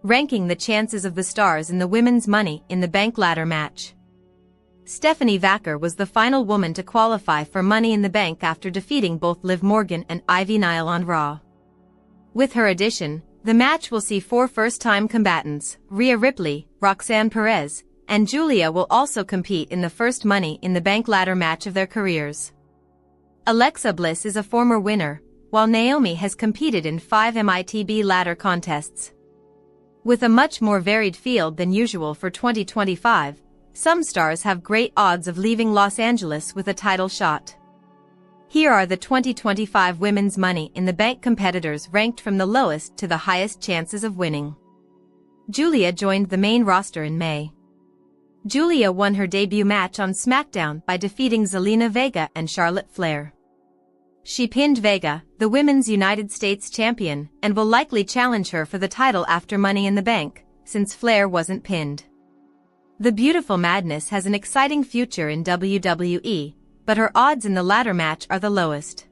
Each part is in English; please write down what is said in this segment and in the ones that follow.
ranking the chances of the stars in the women's Money in the Bank ladder match. Stephanie Vaquer was the final woman to qualify for Money in the Bank after defeating both Liv Morgan and Ivy Nile on Raw. With her addition, the match will see 4 first-time combatants, Rhea Ripley, Roxanne Perez, and Giulia will also compete in the first Money in the Bank ladder match of their careers. Alexa Bliss is a former winner, while Naomi has competed in 5 MITB ladder contests. With a much more varied field than usual for 2025, some stars have great odds of leaving Los Angeles with a title shot. Here are the 2025 Women's Money in the Bank competitors ranked from the lowest to the highest chances of winning. Giulia joined the main roster in May. Giulia won her debut match on SmackDown by defeating Zelina Vega and Charlotte Flair. She pinned Vega, the Women's United States champion, and will likely challenge her for the title after Money in the Bank, since Flair wasn't pinned. The Beautiful Madness has an exciting future in WWE, but her odds in the ladder match are the lowest.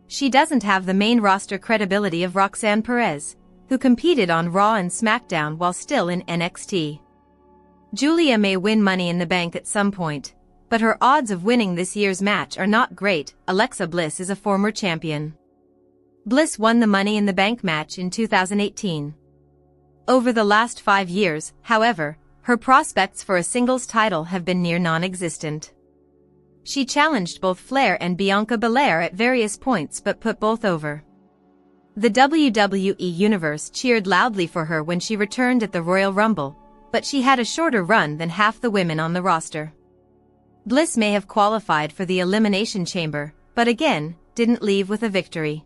She doesn't have the main roster credibility of Roxanne Perez, who competed on Raw and SmackDown while still in NXT. Giulia may win Money in the Bank at some point, but her odds of winning this year's match are not great. Alexa Bliss is a former champion. Bliss won the Money in the Bank match in 2018. Over the last 5 years, however, her prospects for a singles title have been near non-existent. She challenged both Flair and Bianca Belair at various points but put both over. The WWE Universe cheered loudly for her when she returned at the Royal Rumble, but she had a shorter run than half the women on the roster. Bliss may have qualified for the Elimination Chamber, but again, didn't leave with a victory.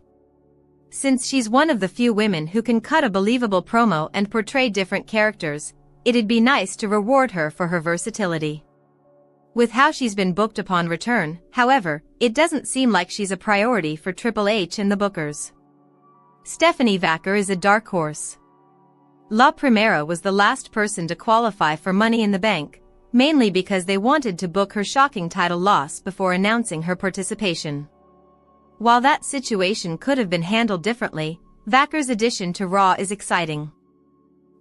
Since she's one of the few women who can cut a believable promo and portray different characters, it'd be nice to reward her for her versatility. With how she's been booked upon return, however, it doesn't seem like she's a priority for Triple H and the bookers. Stephanie Vaquer is a dark horse. La Primera was the last person to qualify for Money in the Bank, mainly because they wanted to book her shocking title loss before announcing her participation. While that situation could have been handled differently, Vaquer's addition to Raw is exciting.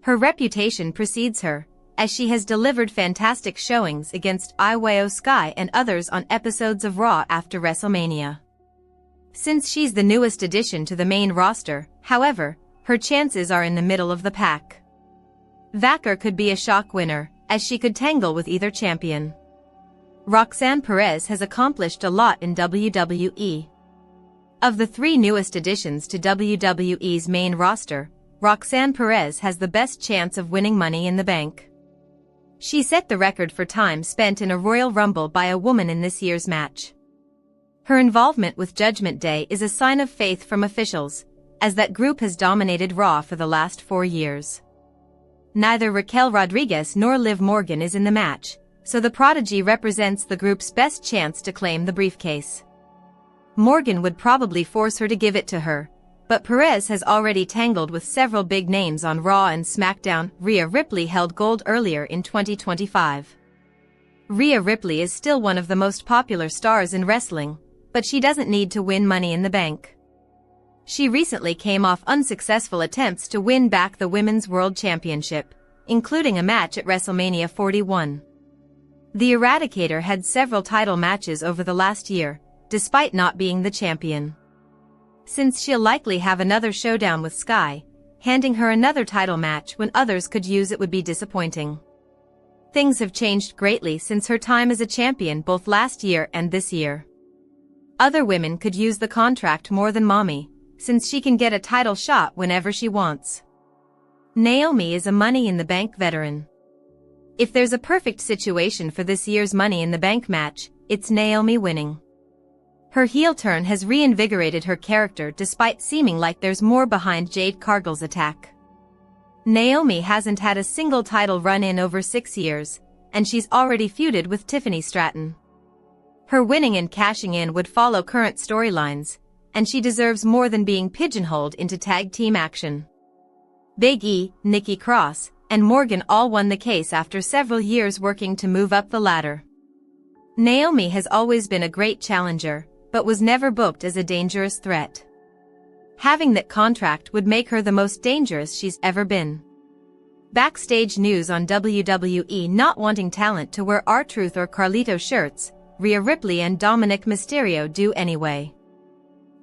Her reputation precedes her, as she has delivered fantastic showings against Io Sky and others on episodes of Raw after WrestleMania. Since she's the newest addition to the main roster, however, her chances are in the middle of the pack. Vaquer could be a shock winner, as she could tangle with either champion. Roxanne Perez has accomplished a lot in WWE. Of the 3 newest additions to WWE's main roster, Roxanne Perez has the best chance of winning Money in the Bank. She set the record for time spent in a Royal Rumble by a woman in this year's match. Her involvement with Judgment Day is a sign of faith from officials, as that group has dominated Raw for the last 4 years. Neither Raquel Rodriguez nor Liv Morgan is in the match, so the Prodigy represents the group's best chance to claim the briefcase. Morgan would probably force her to give it to her, but Perez has already tangled with several big names on Raw and SmackDown. Rhea Ripley held gold earlier in 2025. Rhea Ripley is still one of the most popular stars in wrestling, but she doesn't need to win Money in the Bank. She recently came off unsuccessful attempts to win back the Women's World Championship, including a match at WrestleMania 41. The Eradicator had several title matches over the last year, despite not being the champion. Since she'll likely have another showdown with Sky, handing her another title match when others could use it would be disappointing. Things have changed greatly since her time as a champion both last year and this year. Other women could use the contract more than Mommy, since she can get a title shot whenever she wants. Naomi is a Money in the Bank veteran. If there's a perfect situation for this year's Money in the Bank match, it's Naomi winning. Her heel turn has reinvigorated her character despite seeming like there's more behind Jade Cargill's attack. Naomi hasn't had a single title run in over 6 years, and she's already feuded with Tiffany Stratton. Her winning and cashing in would follow current storylines, and she deserves more than being pigeonholed into tag team action. Big E, Nikki Cross, and Morgan all won the case after several years working to move up the ladder. Naomi has always been a great challenger, but was never booked as a dangerous threat. Having that contract would make her the most dangerous she's ever been. Backstage news on WWE not wanting talent to wear R-Truth or Carlito shirts, Rhea Ripley and Dominic Mysterio do anyway.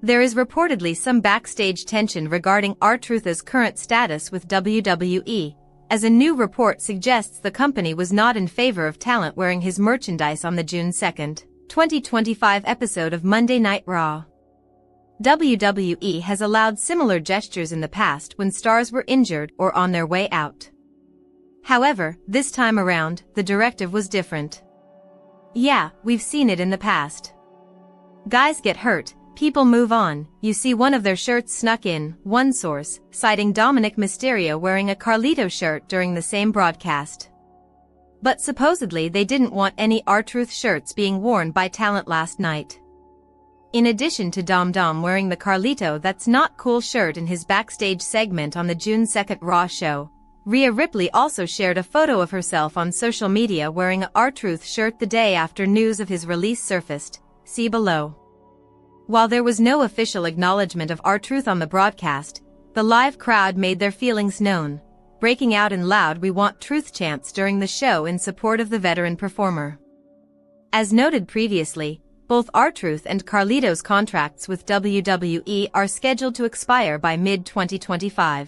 There is reportedly some backstage tension regarding R-Truth's current status with WWE, as a new report suggests the company was not in favor of talent wearing his merchandise on the June 2, 2025 episode of Monday Night Raw. WWE has allowed similar gestures in the past when stars were injured or on their way out. However, this time around, the directive was different. Yeah, we've seen it in the past. Guys get hurt, people move on. You see one of their shirts snuck in, one source, citing Dominic Mysterio wearing a Carlito shirt during the same broadcast. But supposedly they didn't want any R-Truth shirts being worn by talent last night. In addition to Dom wearing the Carlito That's Not Cool shirt in his backstage segment on the June 2 Raw show, Rhea Ripley also shared a photo of herself on social media wearing a R-Truth shirt the day after news of his release surfaced, see below. While there was no official acknowledgement of R-Truth on the broadcast, the live crowd made their feelings known, breaking out in loud "We Want Truth" chants during the show in support of the veteran performer. As noted previously, both R-Truth and Carlito's contracts with WWE are scheduled to expire by mid-2025.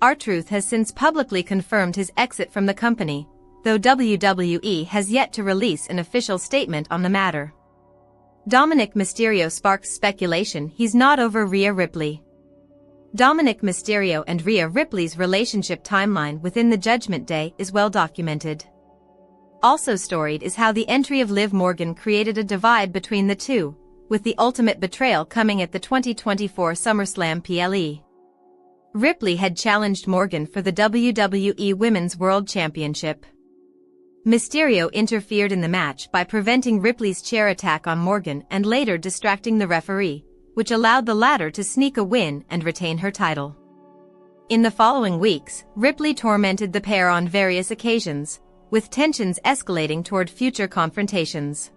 R-Truth has since publicly confirmed his exit from the company, though WWE has yet to release an official statement on the matter. Dominic Mysterio sparks speculation he's not over Rhea Ripley. Dominic Mysterio and Rhea Ripley's relationship timeline within the Judgment Day is well documented. Also storied is how the entry of Liv Morgan created a divide between the two, with the ultimate betrayal coming at the 2024 SummerSlam PLE. Ripley had challenged Morgan for the WWE Women's World Championship. Mysterio interfered in the match by preventing Ripley's chair attack on Morgan and later distracting the referee, which allowed the latter to sneak a win and retain her title. In the following weeks, Ripley tormented the pair on various occasions, with tensions escalating toward future confrontations.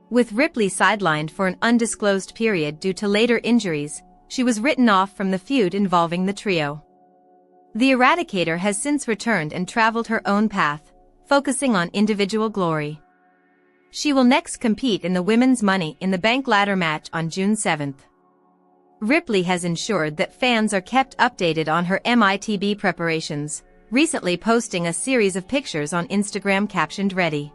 With Ripley sidelined for an undisclosed period due to later injuries, she was written off from the feud involving the trio. The Eradicator has since returned and traveled her own path, focusing on individual glory. She will next compete in the Women's Money in the Bank ladder match on June 7. Ripley has ensured that fans are kept updated on her MITB preparations, recently posting a series of pictures on Instagram captioned "Ready."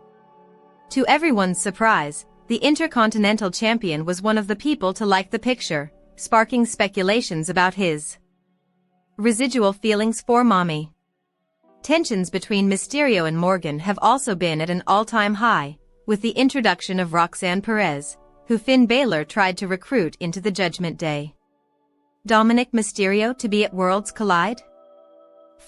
To everyone's surprise, the Intercontinental Champion was one of the people to like the picture, sparking speculations about his residual feelings for Mommy. Tensions between Mysterio and Morgan have also been at an all-time high, with the introduction of Roxanne Perez, who Finn Balor tried to recruit into the Judgment Day. Dominic Mysterio to be at Worlds Collide?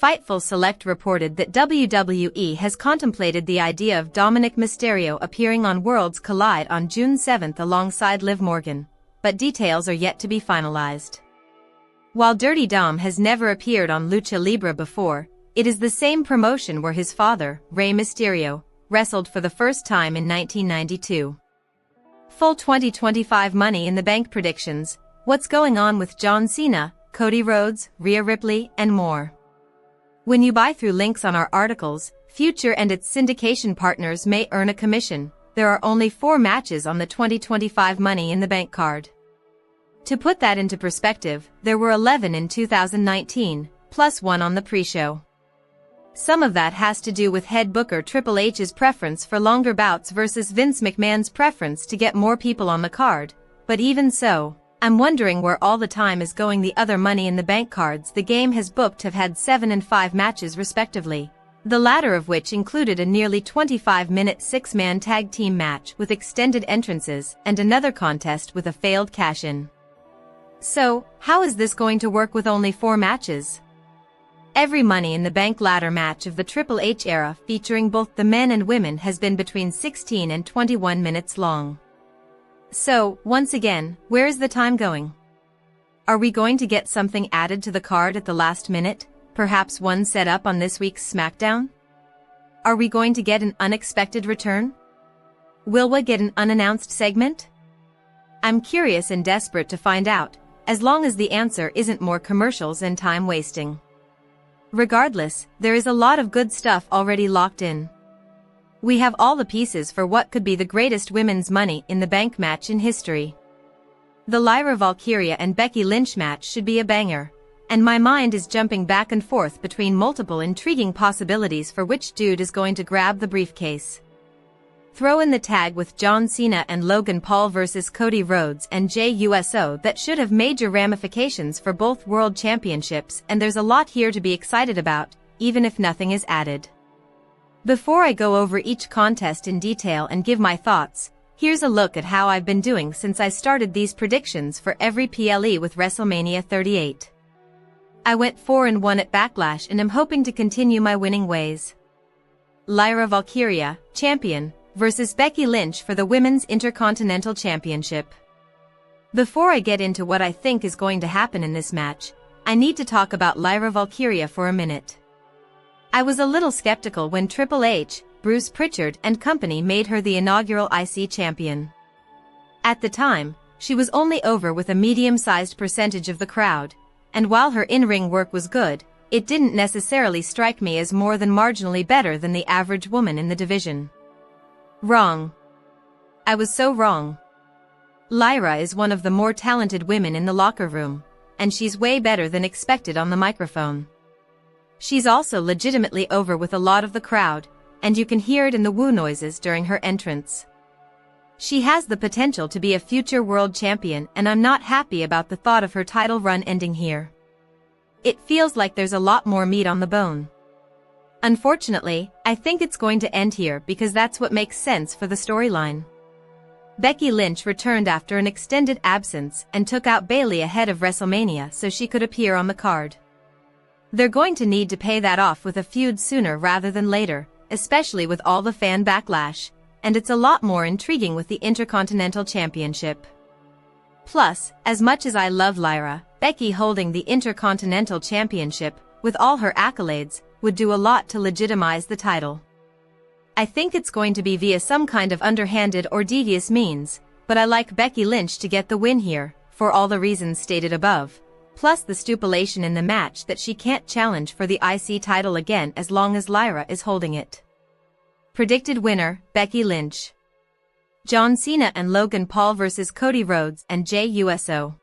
Fightful Select reported that WWE has contemplated the idea of Dominic Mysterio appearing on Worlds Collide on June 7 alongside Liv Morgan, but details are yet to be finalized. While Dirty Dom has never appeared on Lucha Libre before, it is the same promotion where his father, Rey Mysterio, wrestled for the first time in 1992. Full 2025 Money in the Bank predictions: what's going on with John Cena, Cody Rhodes, Rhea Ripley, and more. When you buy through links on our articles, Future and its syndication partners may earn a commission. There are only 4 matches on the 2025 Money in the Bank card. To put that into perspective, there were 11 in 2019, plus 1 on the pre-show. Some of that has to do with head booker Triple H's preference for longer bouts versus Vince McMahon's preference to get more people on the card, but even so, I'm wondering where all the time is going. The other Money in the Bank cards the game has booked have had 7 and 5 matches respectively, the latter of which included a nearly 25-minute 6-man tag team match with extended entrances and another contest with a failed cash-in. So, how is this going to work with only 4 matches? Every Money in the Bank ladder match of the Triple H era featuring both the men and women has been between 16 and 21 minutes long. So, once again, where is the time going? Are we going to get something added to the card at the last minute, perhaps one set up on this week's SmackDown? Are we going to get an unexpected return? Will we get an unannounced segment? I'm curious and desperate to find out, as long as the answer isn't more commercials and time wasting. Regardless, there is a lot of good stuff already locked in. We have all the pieces for what could be the greatest women's Money in the Bank match in history. The Lyra Valkyria and Becky Lynch match should be a banger, and my mind is jumping back and forth between multiple intriguing possibilities for which dude is going to grab the briefcase. Throw in the tag with John Cena and Logan Paul versus Cody Rhodes and Jey Uso that should have major ramifications for both world championships, and there's a lot here to be excited about, even if nothing is added. Before I go over each contest in detail and give my thoughts, here's a look at how I've been doing since I started these predictions for every PLE with WrestleMania 38. I went 4-1 at Backlash and am hoping to continue my winning ways. Lyra Valkyria, champion, versus Becky Lynch for the Women's Intercontinental Championship. Before I get into what I think is going to happen in this match, I need to talk about Lyra Valkyria for a minute. I was a little skeptical when Triple H, Bruce Pritchard and company made her the inaugural IC champion. At the time, she was only over with a medium-sized percentage of the crowd, and while her in-ring work was good, it didn't necessarily strike me as more than marginally better than the average woman in the division. Wrong. I was so wrong. Lyra is one of the more talented women in the locker room, and she's way better than expected on the microphone. She's also legitimately over with a lot of the crowd, and you can hear it in the woo noises during her entrance. She has the potential to be a future world champion, and I'm not happy about the thought of her title run ending here. It feels like there's a lot more meat on the bone. Unfortunately, I think it's going to end here because that's what makes sense for the storyline. Becky Lynch returned after an extended absence and took out Bayley ahead of WrestleMania so she could appear on the card. They're going to need to pay that off with a feud sooner rather than later, especially with all the fan backlash, and it's a lot more intriguing with the Intercontinental Championship. Plus, as much as I love Lyra, Becky holding the Intercontinental Championship, with all her accolades, would do a lot to legitimize the title. I think it's going to be via some kind of underhanded or devious means, but I like Becky Lynch to get the win here, for all the reasons stated above, plus the stipulation in the match that she can't challenge for the IC title again as long as Lyra is holding it. Predicted winner, Becky Lynch. John Cena and Logan Paul versus Cody Rhodes and Jey Uso.